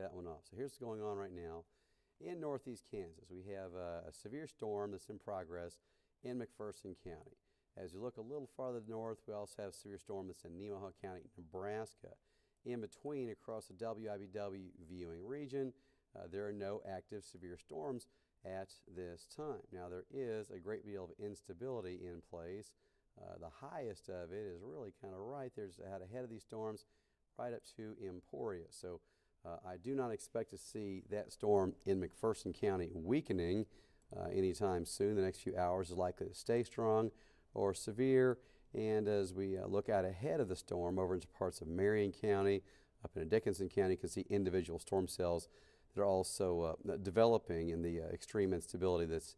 that one off. So here's what's going on right now in northeast Kansas. We have a severe storm that's in progress in McPherson County. As you look a little farther north, we also have a severe storm that's in Nemaha County, Nebraska. In between, across the WIBW viewing region, there are no active severe storms at this time. Now, there is a great deal of instability in place. The highest of it is really kind of right there's out ahead of these storms, right up to Emporia. So I do not expect to see that storm in McPherson County weakening anytime soon. The next few hours is likely to stay strong or severe. And as we look out ahead of the storm over into parts of Marion County, up into Dickinson County, you can see individual storm cells that are also developing in the extreme instability that's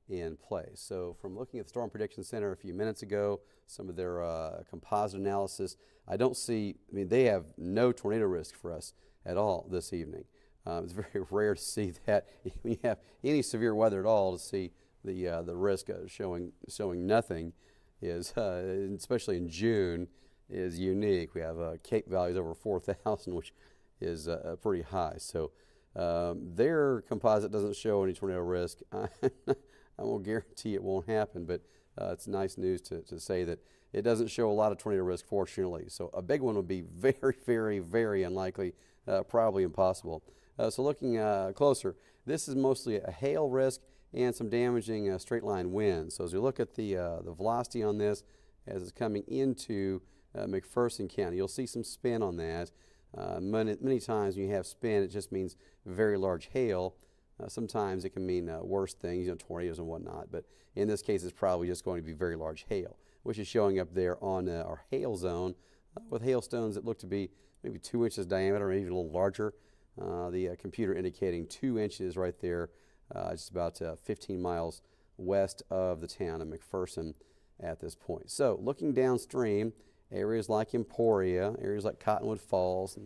in place. So from looking at the Storm Prediction Center a few minutes ago, some of their composite analysis, I don't see, I mean, they have no tornado risk for us at all this evening. It's very rare to see that when you have any severe weather at all, to see the risk showing nothing is, especially in June, is unique. We have Cape values over 4,000, which is pretty high. So their composite doesn't show any tornado risk. I won't guarantee it won't happen, but it's nice news to say that it doesn't show a lot of tornado risk, fortunately. So a big one would be very, very, very unlikely, probably impossible. So looking closer, this is mostly a hail risk and some damaging straight line winds. So as we look at the velocity on this as it's coming into McPherson County, you'll see some spin on that. Many times when you have spin, it just means very large hail. Sometimes it can mean worse things, you know, tornadoes and whatnot. But in this case, it's probably just going to be very large hail, which is showing up there on our hail zone with hailstones that look to be maybe 2 inches diameter, or even a little larger. The computer indicating 2 inches right there, just about 15 miles west of the town of McPherson at this point. So looking downstream, areas like Emporia, areas like Cottonwood Falls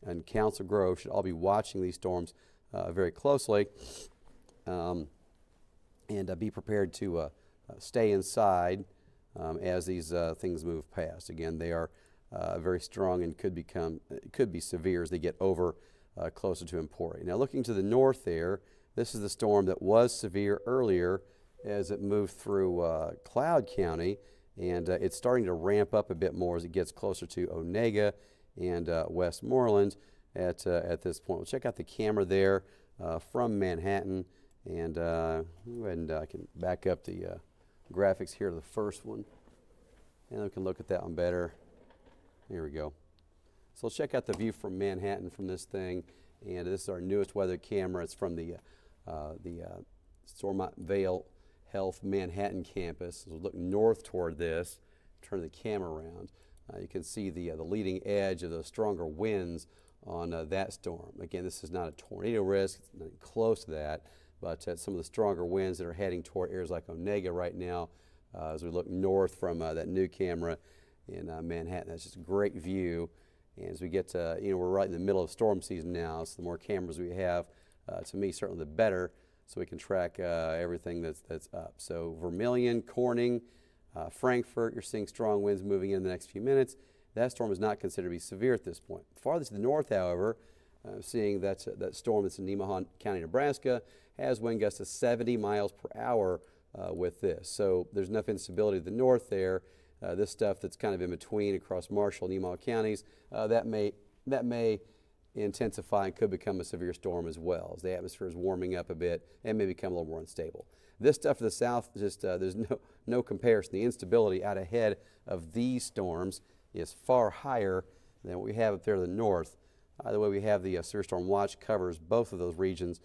and Council Grove should all be watching these storms very closely, and be prepared to stay inside as these things move past. Again, they are very strong and could be severe as they get over closer to Emporia. Now, looking to the north there, this is the storm that was severe earlier as it moved through Cloud County, and it's starting to ramp up a bit more as it gets closer to Onega and Westmoreland at this point. We'll check out the camera there from Manhattan, and go ahead and I can back up the graphics here to the first one, and we can look at that one better. Here we go. So let's check out the view from Manhattan from this thing, and this is our newest weather camera. It's from the Stormont Vale Health Manhattan campus. So we'll look north toward this, turn the camera around. You can see the leading edge of the stronger winds on that storm. Again, this is not a tornado risk, it's not close to that, but some of the stronger winds that are heading toward areas like Onega right now as we look north from that new camera in Manhattan. That's just a great view. And as we get to, you know, we're right in the middle of storm season now, so the more cameras we have, to me, certainly the better, so we can track everything that's up. So Vermilion, Corning, Frankfurt, you're seeing strong winds moving in the next few minutes. That storm is not considered to be severe at this point. Farther to the north, however, seeing that storm that's in Nemaha County, Nebraska, has wind gusts of 70 miles per hour with this. So there's enough instability to the north there. This stuff that's kind of in between across Marshall and Nemaha counties, that may intensify and could become a severe storm as well as the atmosphere is warming up a bit and may become a little more unstable. This stuff to the south, just there's no comparison. The instability out ahead of these storms is far higher than what we have up there to the north. Either way, we have the severe storm watch covers both of those regions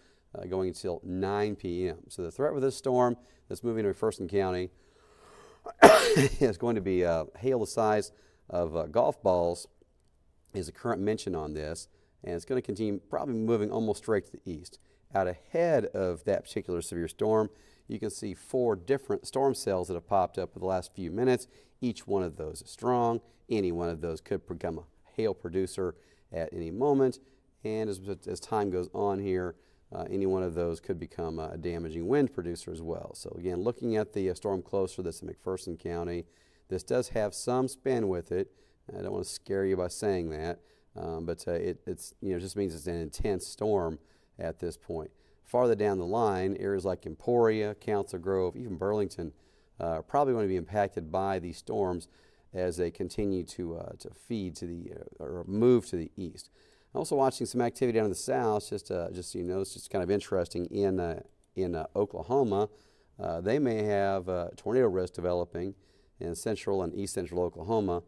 going until 9 p.m. So the threat with this storm that's moving to McPherson County is going to be hail the size of golf balls is the current mention on this, and it's going to continue probably moving almost straight to the east. Out ahead of that particular severe storm, you can see 4 different storm cells that have popped up in the last few minutes. Each one of those is strong. Any one of those could become a hail producer at any moment, and as time goes on here, any one of those could become a damaging wind producer as well. So again, looking at the storm closer that's in McPherson County, this does have some spin with it. I don't want to scare you by saying that, but it's just means it's an intense storm at this point. Farther down the line, areas like Emporia, Council Grove, even Burlington, probably going to be impacted by these storms as they continue to feed to the or move to the east. I'm also watching some activity down in the south. Just so you know, it's just kind of interesting in Oklahoma. They may have tornado risk developing in central and east central Oklahoma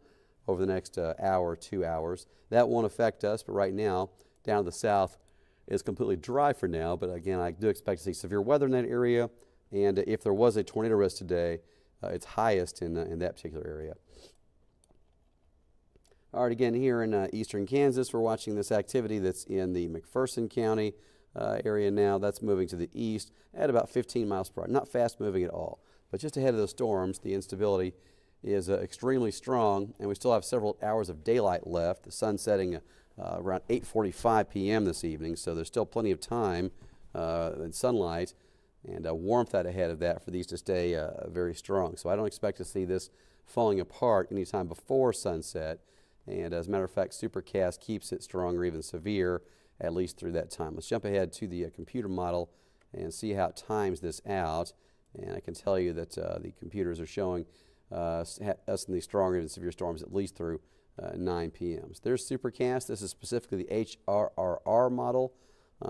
over the next hour, 2 hours. That won't affect us, but right now, down to the south, it's completely dry for now. But again, I do expect to see severe weather in that area. And if there was a tornado risk today, it's highest in that particular area. All right, again, here in eastern Kansas, we're watching this activity that's in the McPherson County area now. That's moving to the east at about 15 miles per hour. Not fast moving at all, but just ahead of those storms, the instability is extremely strong, and we still have several hours of daylight left. The sun setting around 8:45 p.m. this evening, so there's still plenty of time and sunlight and warmth out ahead of that for these to stay very strong. So I don't expect to see this falling apart anytime before sunset. And as a matter of fact, Supercast keeps it strong or even severe at least through that time. Let's jump ahead to the computer model and see how it times this out. And I can tell you that the computers are showing us in these stronger and severe storms at least through 9 p.m. So there's Supercast. This is specifically the HRRR model.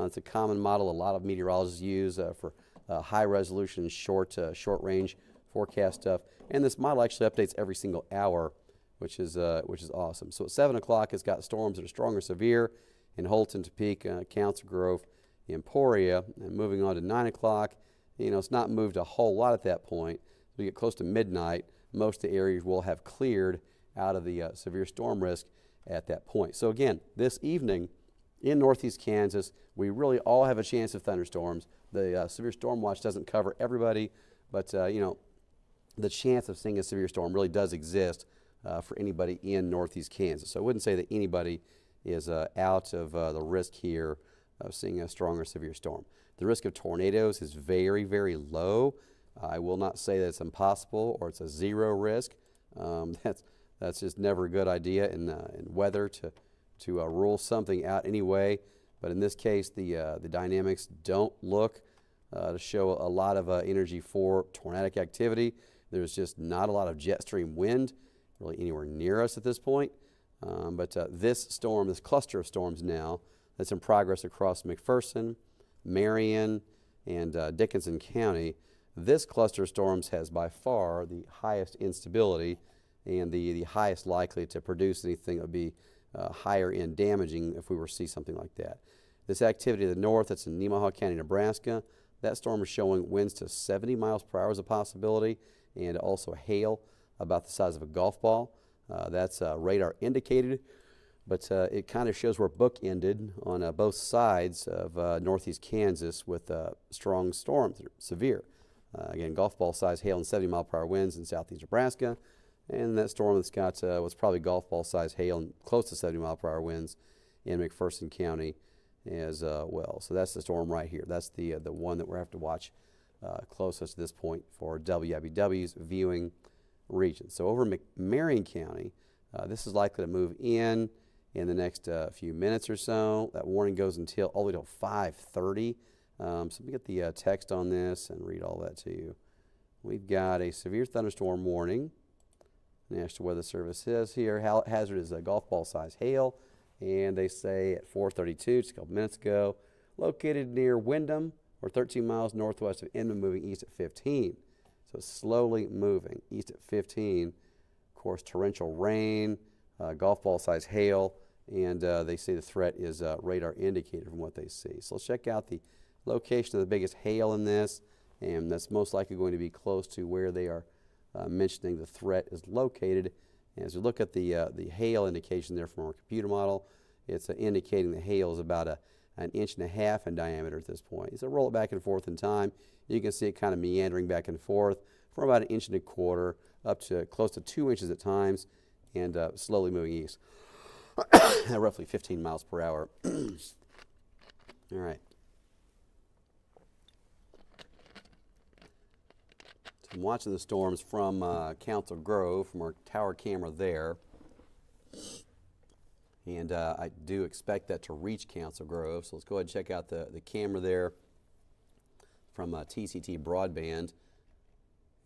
It's a common model a lot of meteorologists use for high resolution, short range forecast stuff. And this model actually updates every single hour, which is awesome. So at 7 o'clock, it's got storms that are strong or severe in Holton, Topeka, Council Grove, Emporia. And moving on to 9 o'clock, it's not moved a whole lot at that point. As we get close to midnight, most of the areas will have cleared out of the severe storm risk at that point. So again, this evening in northeast Kansas, we really all have a chance of thunderstorms. The severe storm watch doesn't cover everybody, but the chance of seeing a severe storm really does exist for anybody in northeast Kansas. So I wouldn't say that anybody is out of the risk here of seeing a strong or severe storm. The risk of tornadoes is very, very low. I will not say that it's impossible or it's a zero risk. That's just never a good idea in weather to rule something out anyway. But in this case, the dynamics don't look to show a lot of energy for tornadic activity. There's just not a lot of jet stream wind really anywhere near us at this point. But this cluster of storms now that's in progress across McPherson, Marion, and Dickinson County, this cluster of storms has by far the highest instability and the highest likely to produce anything that would be higher in damaging if we were to see something like that. This activity to the north, that's in Nemaha County, Nebraska, that storm is showing winds to 70 miles per hour as a possibility, and also hail about the size of a golf ball. That's radar indicated, but it kind of shows we're bookended on both sides of northeast Kansas with strong storms, severe. Again, golf ball size hail and 70 mile per hour winds in southeast Nebraska, and that storm that's got was probably golf ball size hail and close to 70 mile per hour winds in McPherson County as well. So that's the storm right here. That's the one that we're have to watch closest to this point for WIBW's viewing region. So over Marion County, this is likely to move in the next few minutes or so. That warning goes until all the way till 5:30. So let me get the text on this and read all that to you. We've got a severe thunderstorm warning. National Weather Service says here, hazard is a golf ball size hail, and they say at 4:32, just a couple minutes ago, located near Windham, or 13 miles northwest of Inman, moving east at 15. So it's slowly moving east at 15. Of course, torrential rain, golf ball size hail, and they say the threat is radar indicated from what they see. So let's check out the location of the biggest hail in this, and that's most likely going to be close to where they are mentioning the threat is located. And as we look at the hail indication there from our computer model, it's indicating the hail is about an inch and a half in diameter at this point. So roll it back and forth in time. You can see it kind of meandering back and forth from about an inch and a quarter up to close to 2 inches at times, and slowly moving east at roughly 15 miles per hour. All right. So I'm watching the storms from Council Grove, from our tower camera there. And I do expect that to reach Council Grove. So let's go ahead and check out the camera there from TCT Broadband.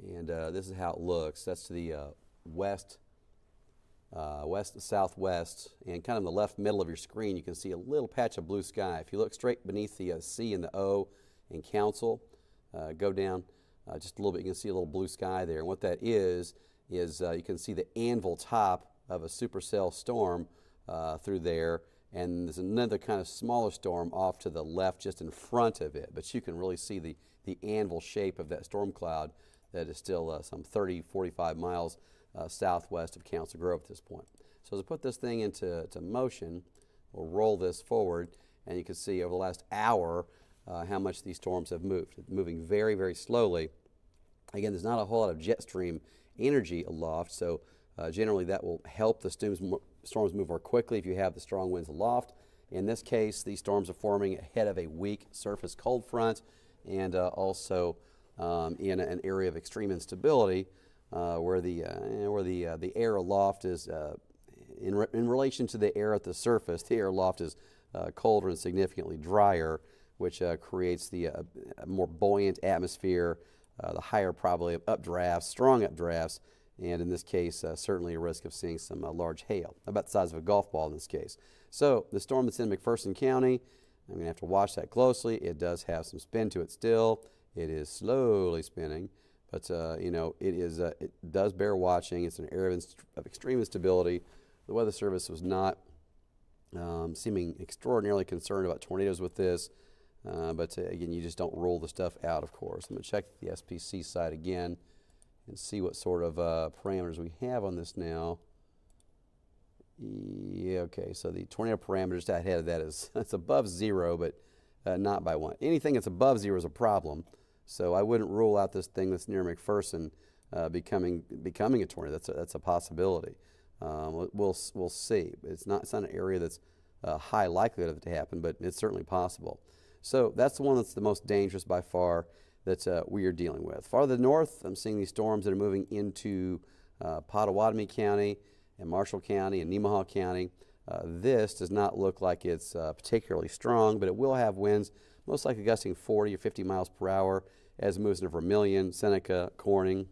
And this is how it looks. That's to the southwest, and kind of in the left middle of your screen, you can see a little patch of blue sky. If you look straight beneath the C and the O in Council, go down just a little bit, you can see a little blue sky there. And what that is you can see the anvil top of a supercell storm through there, and there's another kind of smaller storm off to the left just in front of it. But you can really see the anvil shape of that storm cloud that is still some 30, 45 miles southwest of Council Grove at this point. So as I put this thing into motion, we'll roll this forward, and you can see over the last hour how much these storms have moved. Moving very, very slowly. Again, there's not a whole lot of jet stream energy aloft, so generally that will help the storms move more quickly if you have the strong winds aloft. In this case, these storms are forming ahead of a weak surface cold front, and also in an area of extreme instability where the air aloft is in relation to the air at the surface. The air aloft is colder and significantly drier, which creates the more buoyant atmosphere, the higher probability of updrafts, strong updrafts, and in this case, certainly a risk of seeing some large hail, about the size of a golf ball in this case. So the storm that's in McPherson County, I'm going to have to watch that closely. It does have some spin to it still. It is slowly spinning, but you know, it does bear watching. It's an area of extreme instability. The Weather Service was not seeming extraordinarily concerned about tornadoes with this, but again, you just don't rule the stuff out, of course. I'm going to check the SPC side again and see what sort of parameters we have on this now. Yeah, okay, so the tornado parameters ahead of that is it's above 0, but not by 1. Anything that's above 0 is a problem, so I wouldn't rule out this thing that's near McPherson becoming a tornado. That's a possibility. We'll see. It's not an area that's high likelihood of it to happen, but it's certainly possible. So that's the one that's the most dangerous by far that we are dealing with. Farther north, I'm seeing these storms that are moving into Pottawatomie County and Marshall County and Nemaha County. This does not look like it's particularly strong, but it will have winds most likely gusting 40 or 50 miles per hour as it moves into Vermilion, Seneca, Corning.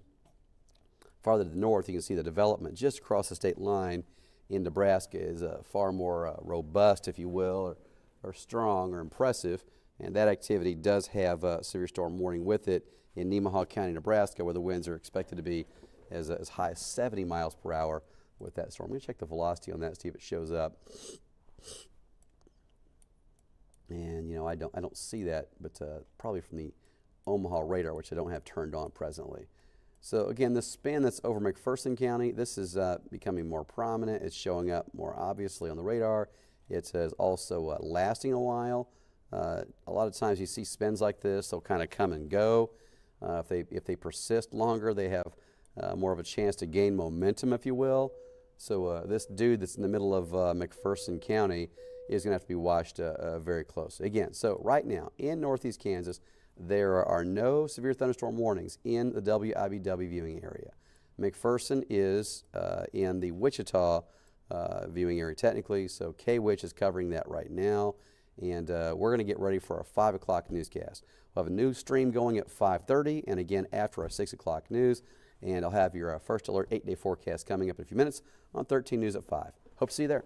Farther to the north, you can see the development just across the state line in Nebraska is far more robust, if you will, or strong or impressive. And that activity does have a severe storm warning with it in Nemaha County, Nebraska, where the winds are expected to be as high as 70 miles per hour with that storm. I'm going to check the velocity on that, see if it shows up. And, you know, I don't see that, but probably from the Omaha radar, which I don't have turned on presently. So, again, the spin that's over McPherson County, this is becoming more prominent. It's showing up more obviously on the radar. It says also lasting a while. A lot of times you see spins like this, they'll kind of come and go. If they persist longer, they have more of a chance to gain momentum, if you will. So this dude that's in the middle of McPherson County is going to have to be watched very closely. Again, so right now in northeast Kansas, there are no severe thunderstorm warnings in the WIBW viewing area. McPherson is in the Wichita viewing area technically, so KWICH is covering that right now. And we're going to get ready for our 5 o'clock newscast. We'll have a news stream going at 5:30 and again after our 6 o'clock news. And I'll have your first alert 8-day forecast coming up in a few minutes on 13 News at 5. Hope to see you there.